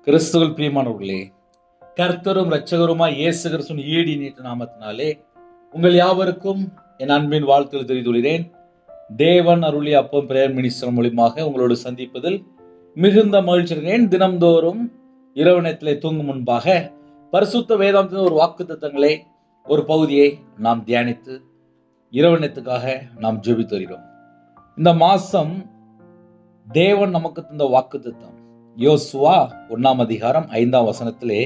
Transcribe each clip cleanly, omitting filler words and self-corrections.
கிறிஸ்துவில் பிரியமானவர்களே, கர்த்தரும் இரட்சகருமாய் இயேசு கிறிஸ்துவின் ஈடு இணையற்ற நாமத்தினாலே உங்கள் யாவருக்கும் என் அன்பின் வாழ்த்துக்கள் தெரிவித்துள்ளேன். தேவன் அருளிய அப்பம் பிரேயர் மினிஸ்டர் மூலமாக உங்களோடு சந்திப்பதில் மிகுந்த மகிழ்ச்சி இருக்கிறேன். தினம்தோறும் இரவு நேரத்திலே தூங்கும் முன்பாக பரிசுத்த வேதாந்தத்தின் ஒரு வாக்குத்தத்தங்களை ஒரு பகுதியை நாம் தியானித்து இரவு நேரத்துக்காக நாம் ஜெபித்து வருகிறோம். இந்த மாசம் தேவன் நமக்கு தந்த வாக்குத்தத்தம் யோசுவா 1 அதிகாரம் 5 வசனத்திலே,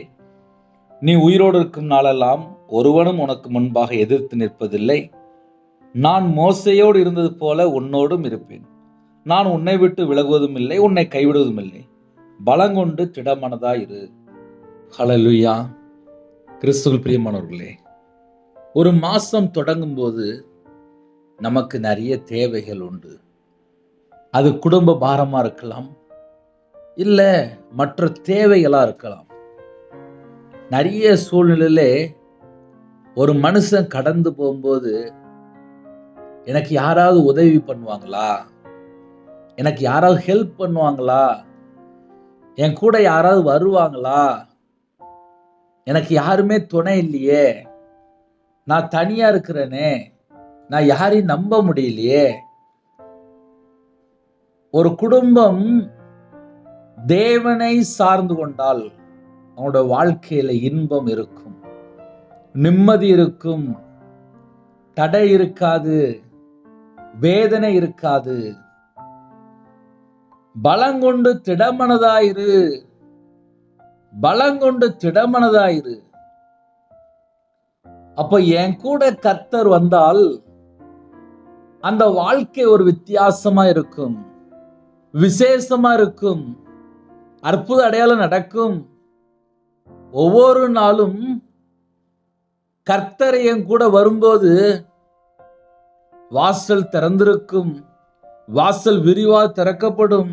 நீ உயிரோடு இருக்கும் நாளெல்லாம் ஒருவனும் உனக்கு முன்பாக எதிர்த்து நிற்பதில்லை. நான் மோசையோடு இருந்தது போல உன்னோடும் இருப்பேன். நான் உன்னை விட்டு விலகுவதும் இல்லை, உன்னை கைவிடுவதும் இல்லை. பலங்கொண்டு திடமனதாயிரு. ஹல்லேலூயா. கிறிஸ்துவில் பிரியமானவர்களே, ஒரு மாசம் தொடங்கும் போது நமக்கு நிறைய தேவைகள் உண்டு. அது குடும்ப பாரமா இருக்கலாம், இல்ல மற்ற தேவைகளா இருக்கலாம். நிறைய சூழ்நிலையில ஒரு மனுஷன் கடந்து போகும்போது, எனக்கு யாராவது உதவி பண்ணுவாங்களா, எனக்கு யாராவது ஹெல்ப் பண்ணுவாங்களா, என் கூட யாராவது வருவாங்களா, எனக்கு யாருமே துணை இல்லையே, நான் தனியா இருக்கிறேனே, நான் யாரையும் நம்ப முடியலையே. ஒரு குடும்பம் தேவனை சார்ந்து கொண்டால் அவனோட வாழ்க்கையில இன்பம் இருக்கும், நிம்மதி இருக்கும், தடை இருக்காது, வேதனை இருக்காது. பலங்கொண்டு திடமனதாயிரு, பலங்கொண்டு திடமனதாயிரு. அப்ப என் கூட கர்த்தர் வந்தால் அந்த வாழ்க்கை ஒரு வித்தியாசமா இருக்கும், விசேஷமா இருக்கும், அற்புத அடையாளம் நடக்கும். ஒவ்வொரு நாளும் கர்த்தர் என் கூட வரும்போது வாசல் திறந்திருக்கும், வாசல் விரிவாக திறக்கப்படும்.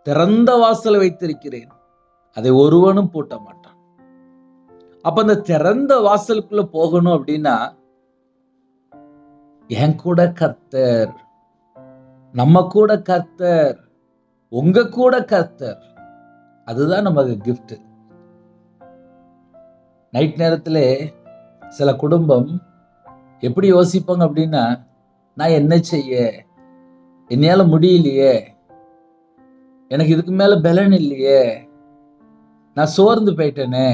திறந்த வாசல் வைத்திருக்கிறேன், அதை ஒருவனும் பூட்ட மாட்டான். அப்ப அந்த திறந்த வாசலுக்குள்ள போகணும் அப்படின்னா என் கூட கர்த்தர், நம்ம கூட கர்த்தர், உங்க கூட கர்த்தர், அதுதான் நமக்கு கிஃப்ட். நைட் நேரத்துல சில குடும்பம் எப்படி யோசிப்பாங்க அப்படின்னா, நான் என்ன செய்ய, என்னால முடியலையே, எனக்கு இதுக்கு மேல பலன் இல்லையே, நான் சோர்ந்து போயிட்டேனே,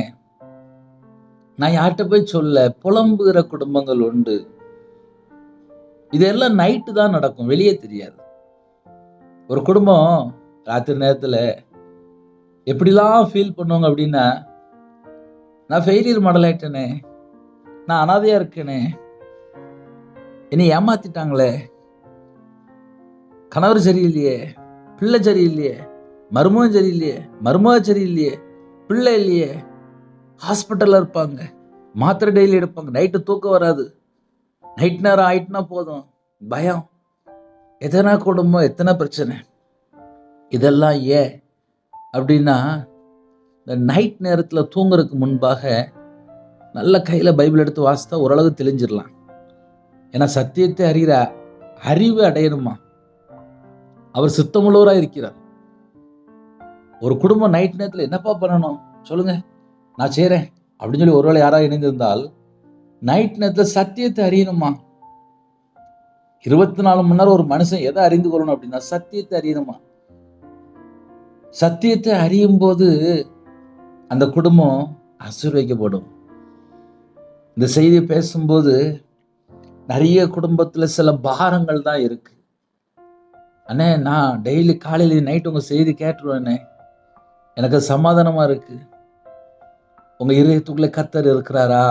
நான் யார்கிட்ட போய் சொல்ல, புலம்புகிற குடும்பங்கள் உண்டு. இதெல்லாம் நைட்டு தான் நடக்கும், வெளியே தெரியாது. ஒரு குடும்பம் ராத்திரி நேரத்துல எப்படிலாம் ஃபீல் பண்ணுவாங்க அப்படின்னா, நான் ஃபெயிலியர் மாடல் ஆயிட்டேனே, நான் அனாதையா இருக்கேனே, என்னை ஏமாத்திட்டாங்களே, கணவர் சரியில்லையே, பிள்ளை சரியில்லையே, மருமகன் சரியில்லையே, மருமக சரியில்லையே, பிள்ளை இல்லையே, ஹாஸ்பிட்டல்ல இருப்பாங்க, மாத்திரை டெய்லி எடுப்பாங்க, நைட்டு தூக்கம் வராது, நைட் நேரம் ஆயிட்டுனா போதும் பயம், எத்தனை குடும்பம், எத்தனை பிரச்சனை. இதெல்லாம் ஏன் அப்படின்னா, இந்த நைட் நேரத்தில் தூங்குறதுக்கு முன்பாக நல்ல கையில் பைபிள் எடுத்து வாசித்தா ஓரளவு தெளிஞ்சிடலாம். ஏன்னா சத்தியத்தை அறிகிற அறிவு அடையணுமா, அவர் சித்தமுள்ளவராக இருக்கிறார். ஒரு குடும்பம் நைட் நேரத்தில் என்னப்பா பண்ணணும் சொல்லுங்க, நான் செய்கிறேன் அப்படின்னு சொல்லி ஒருவேளை யாராவது இணைந்திருந்தால், நைட் நேரத்தில் சத்தியத்தை அறியணுமா. 24 மணி நேரம் ஒரு மனுஷன் எதை அறிந்து கொள்ளணும் அப்படின்னா சத்தியத்தை அறியணுமா. சத்தியத்தை அறியும் போது அந்த குடும்பம் ஆசீர்வதிக்கப்படும். இந்த செய்தியை பேசும்போது நிறைய குடும்பத்துல சில பாரங்கள் தான் இருக்கு. அண்ணே, நான் டெய்லி காலையில நைட் உங்க செய்தி கேட்டுருவேண்ணே, எனக்கு சமாதானமா இருக்கு. உங்க இதயத்துக்குள்ள கர்த்தர் இருக்கிறாரா,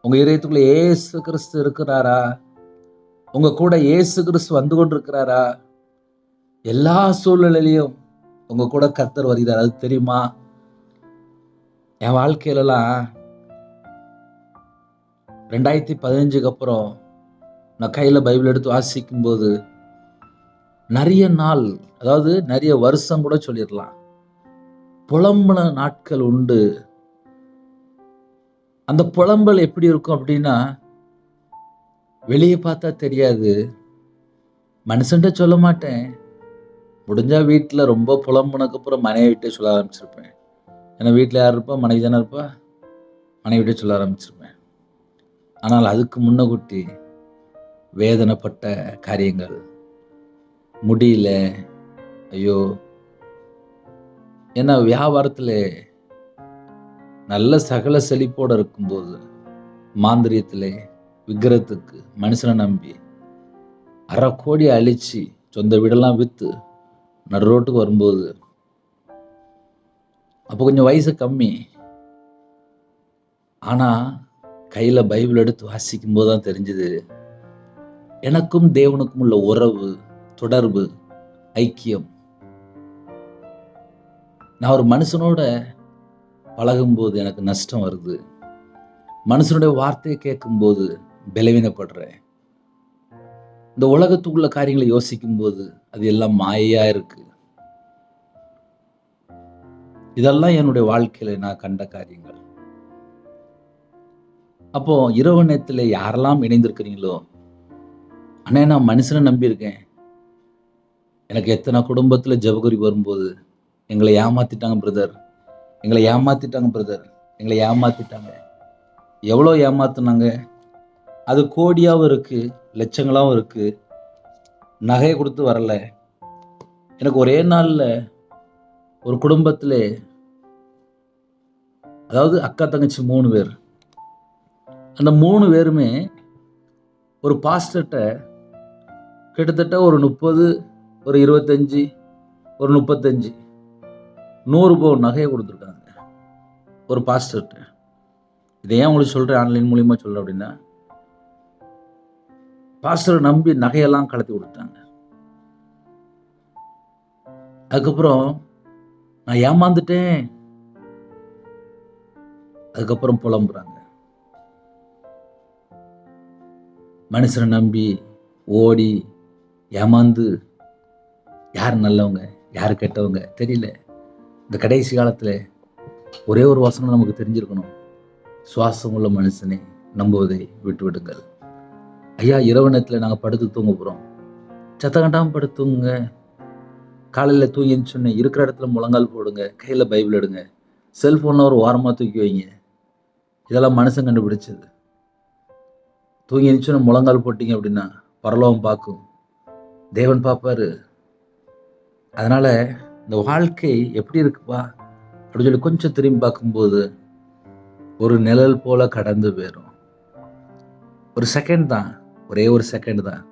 உங்க இதயத்துக்குள்ள இயேசு கிறிஸ்து இருக்கிறாரா, உங்க கூட இயேசு கிறிஸ்து வந்து கொண்டிருக்கிறாரா, எல்லா சூழ்நிலையிலையும் உங்க கூட கர்த்தர் வருகிறார், அது தெரியுமா. என் வாழ்க்கையிலலாம் 2015 அப்புறம் நான் கையில பைபிள் எடுத்து வாசிக்கும் போது நிறைய நாள், அதாவது நிறைய வருஷம் கூட சொல்லிடலாம், புலம்புன நாட்கள் உண்டு. அந்த புலம்பல் எப்படி இருக்கும் அப்படின்னா, வெளியே பார்த்தா தெரியாது, மனுஷன்ட்ட சொல்ல மாட்டேன், முடிஞ்சால் வீட்டில் ரொம்ப புலம்புனதுக்கப்புறம் மனைவிட்டே சொல்ல ஆரம்பிச்சிருப்பேன். ஏன்னா வீட்டில் யார் இருப்பா? மனைவி தானே இருப்பா. மனைவிட்டே சொல்ல ஆரம்பிச்சிருப்பேன். ஆனால் அதுக்கு முன்னக்கூட்டி வேதனைப்பட்ட காரியங்கள், முடியல, ஐயோ, ஏன்னா வியாபாரத்தில் நல்ல சகல செழிப்போடு இருக்கும்போது மாந்திரியத்தில் விக்கிரத்துக்கு மனுஷனை நம்பி 1/2 கோடி அழிச்சு சொந்த வீடெல்லாம் விற்று நடு ரோட்டுக்கு வரும்போது, அப்போ கொஞ்சம் வயசு கம்மி, ஆனால் கையில் பைபிள் எடுத்து வாசிக்கும் போது தான் தெரிஞ்சுது எனக்கும் தேவனுக்கும் உள்ள உறவு, தொடர்பு, ஐக்கியம். நான் ஒரு மனுஷனோட பழகும்போது எனக்கு நஷ்டம் வருது. மனுஷனுடைய வார்த்தையை கேட்கும்போது பலவீனப்படுறேன். இந்த உலகத்துக்குள்ள காரியங்களை யோசிக்கும் போது அது எல்லாம் மாயையா இருக்கு. இதெல்லாம் என்னுடைய வாழ்க்கையில நான் கண்ட காரியங்கள். அப்போ இரவு நேரத்தில் யாரெல்லாம் இணைந்திருக்கிறீங்களோ, அண்ணே நான் மனுஷனை நம்பியிருக்கேன். எனக்கு எத்தனை குடும்பத்தில் ஜெபகுரி வரும்போது எங்களை ஏமாத்திட்டாங்க பிரதர், எங்களை ஏமாத்திட்டாங்க பிரதர், எங்களை ஏமாத்திட்டாங்க. எவ்வளோ ஏமாத்துனாங்க? அது கோடியாகவும் இருக்கு, லட்சங்களாகவும் இருக்கு. நகையை கொடுத்து வரல. எனக்கு ஒரே நாளில் ஒரு குடும்பத்தில், அதாவது அக்கா தங்கச்சி 3 பேர், அந்த 3 பேருமே ஒரு பாஸ்டர்கிட்ட கிட்டத்தட்ட ஒரு 30, ஒரு 25, ஒரு 35, 100 பவுன் நகையை கொடுத்துருக்காங்க ஒரு பாஸ்டர்கிட்ட. இதை ஏன் உங்களுக்கு சொல்கிறேன், ஆன்லைன் மூலியமாக சொல்கிறேன் அப்படின்னா, பாஸ்டரை நம்பி நகையெல்லாம் கலத்தி கொடுத்தாங்க. அதுக்கப்புறம் நான் ஏமாந்துட்டேன், அதுக்கப்புறம் புலம்புறாங்க. மனுஷனை நம்பி ஓடி ஏமாந்து யார் நல்லவங்க யார் கெட்டவங்க தெரியல. இந்த கடைசி காலத்தில் ஒரே ஒரு வசனம் நமக்கு தெரிஞ்சிருக்கணும், சுவாசம் உள்ள மனுஷனை நம்புவதை விட்டு விடுங்கள். ஐயா, இரவு நேரத்தில் நாங்கள் படுத்து தூங்க போகிறோம், சத்தம் கட்டாமல் படுத்துங்க. காலையில் தூங்கின்னு சொன்னேன், இருக்கிற இடத்துல முழங்கால் போடுங்க, கையில் பைபிள் எடுங்க, செல்ஃபோனில் ஒரு ஓரமாக தூக்கி வைங்க. இதெல்லாம் மனுஷன் கண்டுபிடிச்சது. தூங்கி எழுந்துச்சுன்னு முழங்கால் போட்டிங்க அப்படின்னா பரலோகம் பார்க்கும், தேவன் பார்ப்பாரு. அதனால் இந்த வாழ்க்கை எப்படி இருக்குப்பா அப்படின்னு சொல்லி கொஞ்சம் திரும்பி பார்க்கும்போது ஒரு நிழல் போல கடந்து போயிடும். ஒரு செகண்ட் தான், ஒரே ஒரு செகண்ட் தான்.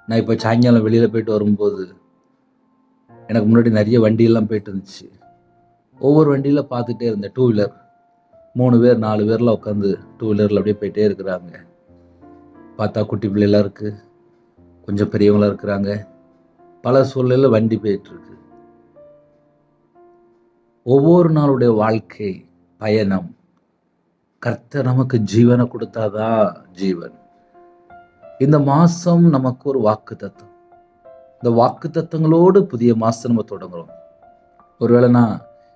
நான் இப்போ சாயங்காலம் வெளியில் போயிட்டு வரும்போது எனக்கு முன்னாடி நிறைய வண்டியெல்லாம் போயிட்டு இருந்துச்சு. ஒவ்வொரு வண்டியில் பார்த்துட்டே இருந்தேன். 2 வீலர் 3 பேர் 4 பேரில் உட்காந்து 2 வீலரில் அப்படியே போயிட்டே இருக்கிறாங்க. பார்த்தா குட்டி பிள்ளைலாம் இருக்குது, கொஞ்சம் பெரியவங்களாம் இருக்கிறாங்க. பல சூழ்நிலையில் வண்டி போயிட்டுருக்கு. ஒவ்வொரு நாளுடைய வாழ்க்கை பயணம், கர்த்தர் நமக்கு ஜீவனை கொடுத்தாதான் ஜீவன். இந்த மாதம் நமக்கு ஒரு வாக்கு தத்துவம். இந்த வாக்கு தத்துவங்களோடு புதிய மாதத்தை நம்ம தொடங்குறோம். ஒருவேளை நான்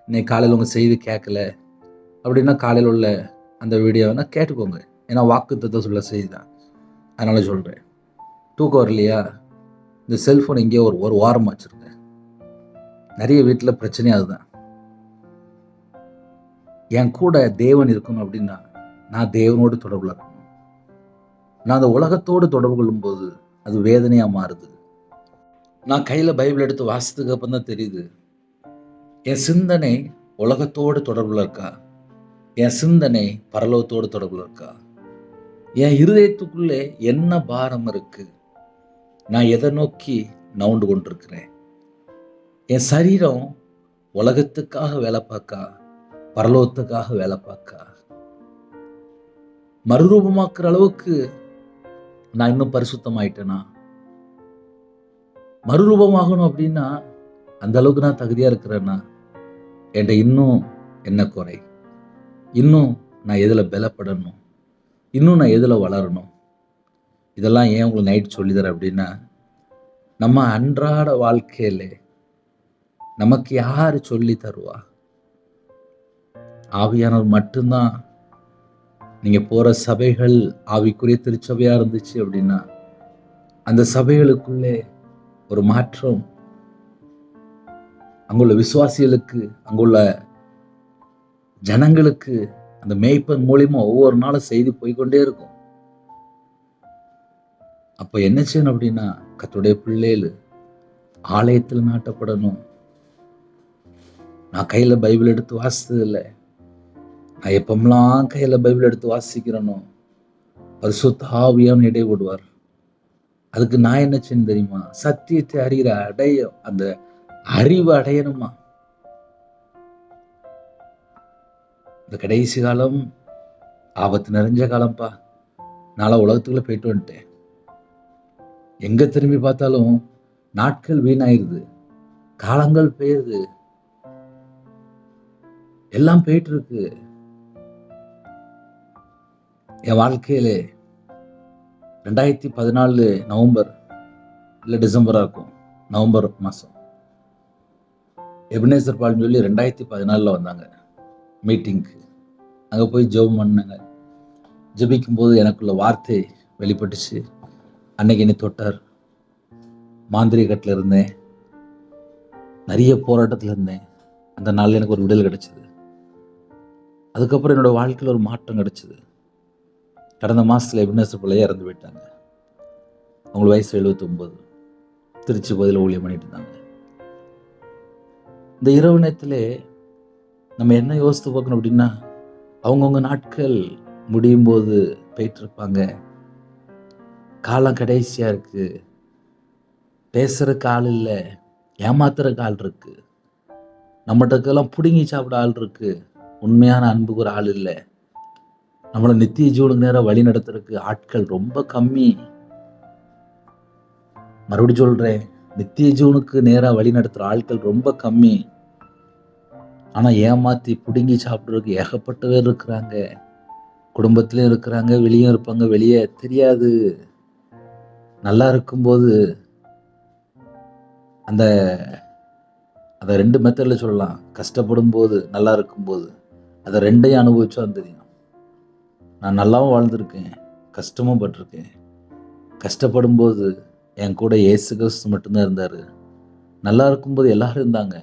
இன்னைக்கு காலையில் உங்கள் செய்தி கேட்கல அப்படின்னா காலையில் உள்ள அந்த வீடியோவை கேட்டுக்கோங்க. ஏன்னா வாக்கு தத்துவம் சொல்ல செய்தி தான், அதனால் சொல்கிறேன். தூக்கம் வரலையா, இந்த செல்ஃபோன் இங்கே ஒரு வாரம் வச்சுருங்க. நிறைய வீட்டில் பிரச்சனையும் அதுதான். என் கூட தேவன் இருக்கணும் அப்படின்னா நான் தேவனோடு தொடர்பில் இருக்கணும். நான் அந்த உலகத்தோடு தொடர்பு கொள்ளும்போது அது வேதனையாக மாறுது. நான் கையில் பைபிள் எடுத்து வாசித்ததுக்கு அப்புறம் தான் தெரியுது, என் சிந்தனை உலகத்தோடு தொடர்பில் இருக்கா, என் சிந்தனை பரலோகத்தோடு தொடர்பில் இருக்கா, என் இருதயத்துக்குள்ளே என்ன பாரம் இருக்கு, நான் எதை நோக்கி நவுண்டு கொண்டிருக்கிறேன். என் சரீரம் உலகத்துக்காக வேலை பார்க்கா, பரலோகத்துக்காக வேலை பார்க்கா. மறுரூபமாக்குற அளவுக்கு நான் இன்னும் பரிசுத்தமாயிட்டேனா? மறுரூபமாகணும் அப்படின்னா அந்த அளவுக்கு நான் தகுதியா இருக்கிறேன்னா? என்கிட்ட இன்னும் என்ன குறை? இன்னும் நான் எதில் பலப்படணும்? இன்னும் நான் எதில் வளரணும்? இதெல்லாம் ஏன் உங்களுக்கு நைட் சொல்லித்தரேன் அப்படின்னா, நம்ம அன்றாட வாழ்க்கையில நமக்கு யார் சொல்லி தருவா? ஆவியானவர் மட்டும்தான். நீங்க போற சபைகள் ஆவிக்குரிய திருச்சபையா இருந்துச்சு அப்படின்னா அந்த சபைகளுக்குள்ளே ஒரு மாற்றம் அங்குள்ள விசுவாசிகளுக்கு, அங்குள்ள ஜனங்களுக்கு அந்த மேய்ப்பன் மூலியமா ஒவ்வொரு நாளும் செய்தி போய்கொண்டே இருக்கும். அப்ப என்ன செய்யணும் அப்படின்னா, கர்த்தருடைய பிள்ளைகள் ஆலயத்தில் நாட்டப்படணும். நான் கையில பைபிள் எடுத்து வாசித்தது இல்லை. நான் எப்பமெல்லாம் கையில பைபிள் எடுத்து வாசிக்கிறேனோ பரிசுத்த ஆவியானவர் இடைவிடுவார். அதுக்கு நான் என்ன செய்யணும் தெரியுமா? சத்தியத்தை அறிகிற அந்த அறிவு அடையணுமா? இந்த கடைசி காலம் ஆபத்து நிறைஞ்ச காலம்ப்பா. நாளை உலகத்துக்குள்ள போயிட்டு வந்துட்டேன். எங்க திரும்பி பார்த்தாலும் நாட்கள் வீணாயிருது, காலங்கள் போயிருது, எல்லாம் போயிட்டு இருக்கு. என் வாழ்க்கையில 2014 நவம்பர் இல்லை டிசம்பரா இருக்கும், நவம்பர் மாசம் எபினேசர் பால்னு சொல்லி 2014 வந்தாங்க மீட்டிங்க்கு. அங்கே போய் ஜெபம் பண்ணாங்க. ஜெபிக்கும் போது எனக்குள்ள வார்த்தை வெளிப்பட்டுச்சு. அன்னைக்கு என்னை தொட்டார். மாந்திரிகத்தில் இருந்தேன், நிறைய போராட்டத்தில் இருந்தேன். அந்த நாளில் எனக்கு ஒரு விடுதலை கிடைச்சிது. அதுக்கப்புறம் என்னோட வாழ்க்கையில் ஒரு மாற்றம் கிடைச்சிது. கடந்த மாதத்தில் எபினேசர் பிள்ளையே இறந்து போயிட்டாங்க. அவங்களுக்கு வயசு 79. திருச்சி பகுதியில் ஊழியம் பண்ணிட்டு இருந்தாங்க. இந்த இரவு நேரத்தில் நம்ம என்ன யோசித்து பார்க்கணும் அப்படின்னா, அவங்கவுங்க நாட்கள் முடியும் போது போயிட்டு இருப்பாங்க. காலம் கடைசியா இருக்கு. பேசுறதுக்கு ஆள் இல்லை, ஏமாத்துறதுக்கு ஆள் இருக்கு, நம்மகிட்டக்கெல்லாம் பிடுங்கி சாப்பிட ஆள் இருக்கு, உண்மையான அன்புக்கு ஒரு ஆள் இல்லை, நம்மளை நித்திய ஜீவனுக்கு நேரம் வழி நடத்துறதுக்கு ஆட்கள் ரொம்ப கம்மி. மறுபடியும் சொல்றேன், நித்திய ஜீவனுக்கு நேரம் வழி நடத்துற ஆட்கள் ரொம்ப கம்மி. ஆனா ஏமாத்தி பிடுங்கி சாப்பிட்றதுக்கு ஏகப்பட்ட பேர் இருக்கிறாங்க. குடும்பத்திலையும் இருக்கிறாங்க, வெளியே இருப்பாங்க, வெளியே தெரியாது. நல்லா இருக்கும்போது அந்த அதை 2 மெத்தடில் சொல்லலாம். கஷ்டப்படும் போது, நல்லா இருக்கும்போது, அதை 2ஐயும் அனுபவிச்சா தெரியும். நான் நல்லாவும் வாழ்ந்திருக்கேன், கஷ்டமும் பட்டிருக்கேன். கஷ்டப்படும் போது என் கூட இயேசு கிறிஸ்து மட்டும்தான் இருந்தார். நல்லா இருக்கும்போது எல்லாரும் இருந்தாங்க,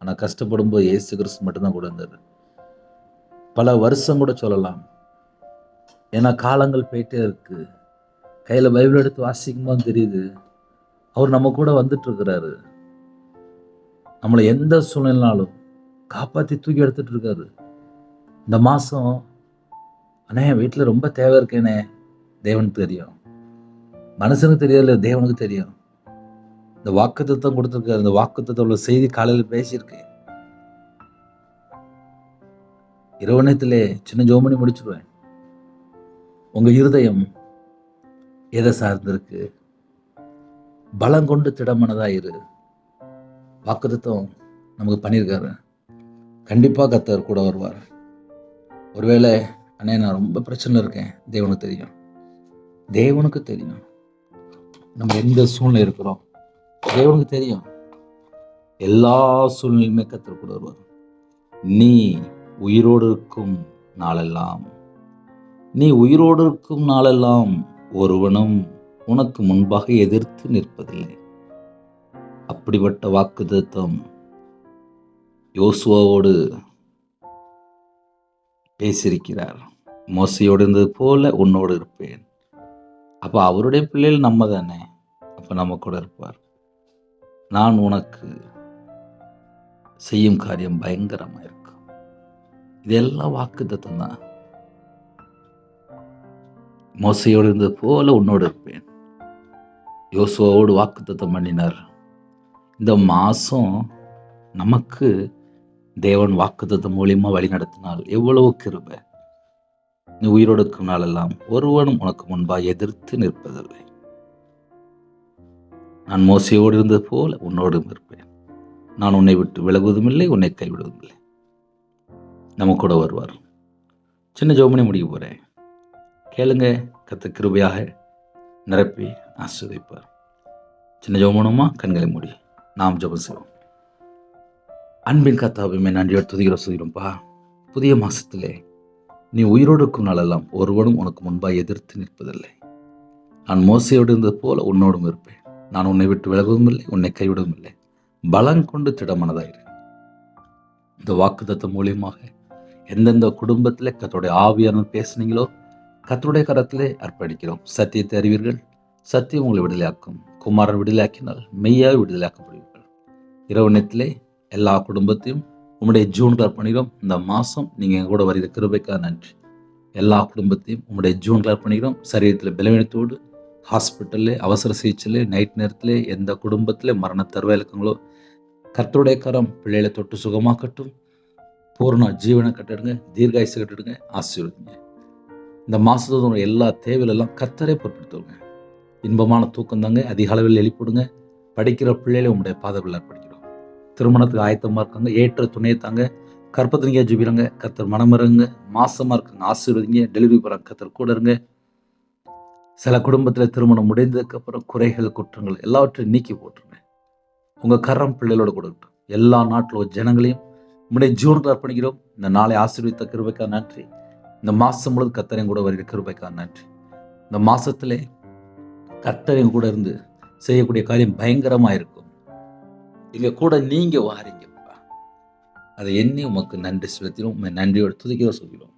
ஆனால் கஷ்டப்படும் போது இயேசு கிறிஸ்து மட்டும்தான் கூட இருந்தார். பல வருஷம் கூட சொல்லலாம். ஏன்னா காலங்கள் போயிட்டே இருக்கு. கையில் பைபிள் எடுத்து வாசிக்கும் போது தெரியுது, அவர் நம்ம கூட வந்துட்டு இருக்கிறாரு. நம்மளை எந்த சூழ்நிலைனாலும் காப்பாற்றி தூக்கி எடுத்துட்டு இருக்காரு. இந்த மாதம் அண்ணே வீட்டில் ரொம்ப தேவை இருக்கேனே, தேவனுக்கு தெரியும். மனுஷனுக்கு தெரியல, தேவனுக்கு தெரியும். இந்த வாக்குத்தத்தம் கொடுத்துருக்காரு. இந்த வாக்குத்தத்தம் உள்ள செய்தி காலையில் பேசியிருக்கேன். இரவு நேரத்திலே சின்ன ஜோமணி முடிச்சிருவேன். உங்க இருதயம் எதை சார்ந்திருக்கு? பலம் கொண்டு திடமானதா இரு. வாக்குத்தத்தம் நமக்கு பண்ணியிருக்காரு. கண்டிப்பா கர்த்தர் கூட வருவார். ஒருவேளை அண்ணே நான் ரொம்ப பிரச்சனை இருக்கேன், தேவனுக்கு தெரியும். தேவனுக்கு தெரியும் நம்ம எந்த சூழ்நிலை இருக்கிறோம், தேவனுக்கு தெரியும். எல்லா சூழ்நிலையுமே கர்த்தர் கூட வருவார். நீ உயிரோடு இருக்கும் நாளெல்லாம், நீ உயிரோடு இருக்கும் நாளெல்லாம் ஒருவனும் உனக்கு முன்பாக எதிர்த்து நிற்பதில்லை. அப்படிப்பட்ட வாக்குத்தத்தம் யோசுவாவோடு பேசியிருக்கிறார். மோசையோடு இருந்தது போல உன்னோடு இருப்பேன். அப்ப அவருடைய பிள்ளைகள் நம்ம தானே, அப்ப நம்ம கூட இருப்பார். நான் உனக்கு செய்யும் காரியம் பயங்கரமா இருக்கும். இதெல்லாம் வாக்குத்தத்தம் தான். மோசையோடு இருந்தது போல உன்னோடு இருப்பேன். யோசுவாவோடு வாக்குத்தத்தம் பண்ணினார். இந்த மாசம் நமக்கு தேவன் வாக்குத்தத்தம் மூலியமா வழி நடத்தினால் எவ்வளவு கிருபை. நீ உயிரோடு இருக்கும் நாளெல்லாம் ஒருவனும் உனக்கு முன்பாக எதிர்த்து நிற்பதில்லை. நான் மோசையோடு இருந்தது போல உன்னோடும் இருப்பேன். நான் உன்னை விட்டு விலகுவதும் இல்லை, உன்னை கைவிடுவதும் இல்லை. நம்ம கூட வருவார். சின்ன ஜெபம் முடிக்க போறேன், கேளுங்க. கர்த்தர் கிருபையாக நிரப்பி ஆசீர்வதிப்பார். சின்ன ஜெபமா, கண்களை மூடி நாம் ஜெபம் செய்வோம். அன்பின் கர்த்தாவே, நன்றியோடு துதிக்கிறோம்ப்பா. புதிய மாசத்திலே நீ உயிரோடு இருக்கும் நாளெல்லாம் ஒருவனும் உனக்கு முன்பாக எதிர்த்து நிற்பதில்லை. நான் மோசையோடு இருந்தது போல உன்னோடும் இருப்பேன். நான் உன்னை விட்டு விலகவும் இல்லை, உன்னை கைவிடவும் இல்லை. பலம் கொண்டு திடமனதாயிரு. இந்த வாக்குத்தத்தம் மூலியமாக எந்தெந்த குடும்பத்தில் கர்த்தருடைய ஆவியானவர் பேசுனீங்களோ கர்த்தருடைய கரத்திலே அர்ப்பணிக்கிறோம். சத்தியத்தை அறிவீர்கள், சத்தியம் உங்களை விடுதலையாக்கும். குமாரன் விடுதலையாக்கினால் மெய்யாக விடுதலையாக்கப்படுவீர்கள். இரவு நேரத்திலே எல்லா குடும்பத்தையும் உம்முடைய ஜூன்கள் அர்ப்பணிக்கிறோம். இந்த மாதம் நீங்கள் எங்கள் கூட வருகிற கிருபைக்காக நன்றி. எல்லா குடும்பத்தையும் உம்முடைய ஜூன்கள் அர்ப்பணிக்கிறோம். சரீரத்தில் பலவீனத்தோடு ஹாஸ்பிட்டல்ல அவசர சிகிச்சையில் நைட் நேரத்தில் எந்த குடும்பத்தில் மரண தருவாய் இருக்குங்களோ கர்த்தருடைய கரம் பிள்ளைகளை தொட்டு சுகமாக்கட்டும். பூர்ண ஜீவனை கட்டிடுங்க, தீர்காயுசு கட்டிடுங்க, ஆசீர்வதிங்க. இந்த மாதத்தோட எல்லா தேவையிலெல்லாம் கர்த்தரே பொறுப்படுத்துவங்க. இன்பமான தூக்கம் தாங்க, அதிக அளவில் எழுப்பிடுங்க. படிக்கிற பிள்ளைகளை உங்களுடைய பாதவில் அர்ப்பணிக்கிறோம். திருமணத்துக்கு ஆயத்தமாக இருக்காங்க, ஏற்ற துணையை தாங்க. கற்பத்தினிங்க ஜெபிடுங்க, கர்த்தர் மனமிறங்க. மாசமாக இருக்காங்க, ஆசீர்வதிங்க. டெலிவரி போகிறாங்க, கர்த்தர் கூட இருங்க. சில குடும்பத்தில் திருமணம் முடிந்ததுக்கப்புறம் குறைகள் குற்றங்கள் எல்லாவற்றையும் நீக்கி போட்டுருங்க. உங்கள் கரம் பிள்ளைகளோட கொடுக்கட்டும். எல்லா நாட்டில் ஜனங்களையும் உங்களுடைய ஜீவனுக்கு அர்ப்பணிக்கிறோம். இந்த நாளை ஆசீர்வதித்த கிருபைக்காக நன்றி. இந்த மாதம் முழுவதும் கர்த்தரையும் கூட வருகிற கிருபைக்காக நன்றி. இந்த மாதத்திலே கர்த்தரையும் கூட இருந்து செய்யக்கூடிய காரியம் பயங்கரமாக இருக்கும். இங்கே கூட நீங்கள் வாரீங்கப்பா, அதை எண்ணி உமக்கு நன்றி செலுத்திடும். உண்மை நன்றியோடு துதிக்கிறோம் சொல்கிறோம்.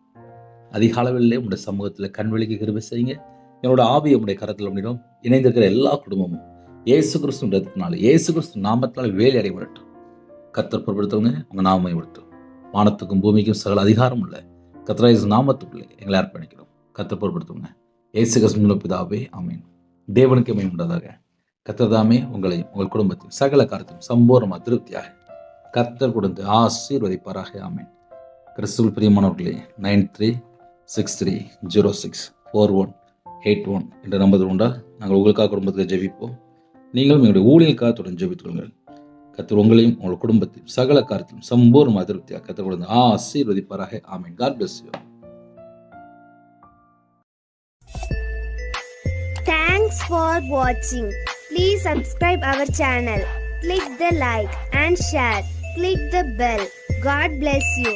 அதிக அளவிலே உங்களுடைய சமூகத்தில் கண்வெளிக்கு கிருபை செய்யுங்க. என்னோட ஆவியை உடைய கரத்தில் பண்ணிடும். இணைந்திருக்கிற எல்லா குடும்பமும் இயேசு கிறிஸ்துனால, இயேசு கிறிஸ்து நாமத்தினால் வேலை அடைபடட்டும். கர்த்தர் பொருட்படுத்தவங்க உங்கள் நாமை விடுத்தோம். வானத்துக்கும் பூமிக்கும் சகல அதிகாரம் உள்ள கர்த்தராகிய நாமத்துக்குள்ளே எங்களை அர்ப்பணிக்கிறோம். கர்த்தர் பொருட்படுத்துவங்க. இயேசு கிறிஸ்து பிதாவே, ஆமென். தேவனுக்கு மகிமை உண்டாதாக. கர்த்தர் தாமே உங்களையும் உங்கள் குடும்பத்தையும் சகல காரியத்தையும் சம்பூர்ணமாக திருப்தியாக கர்த்தர் கொடுத்து ஆசீர்வதிப்பாராக. ஆமென். கிறிஸ்துவில் பிரியமானவர்களே, 9363064181 என்ற நம்பர் உண்டா? நாங்கள் உங்களுக்காக குடும்பத்தில் ஜெபிப்போம். நீங்களும் எங்களுடைய ஊழியர்களுக்காக தொடர்ந்து ஜெபித்துக் கொள்ளுங்கள். கர்த்தர் உங்களையும் உங்கள் குடும்பத்தையும் சகல காரியத்திலும் சம்பூர்ண அதிருப்தியாக கர்த்தர் கொடுத்து ஆசீர்வதிப்பாராக. ஆமென். God bless you. Thanks for watching. Please subscribe our channel. Click the like and share. Click the bell. God bless you.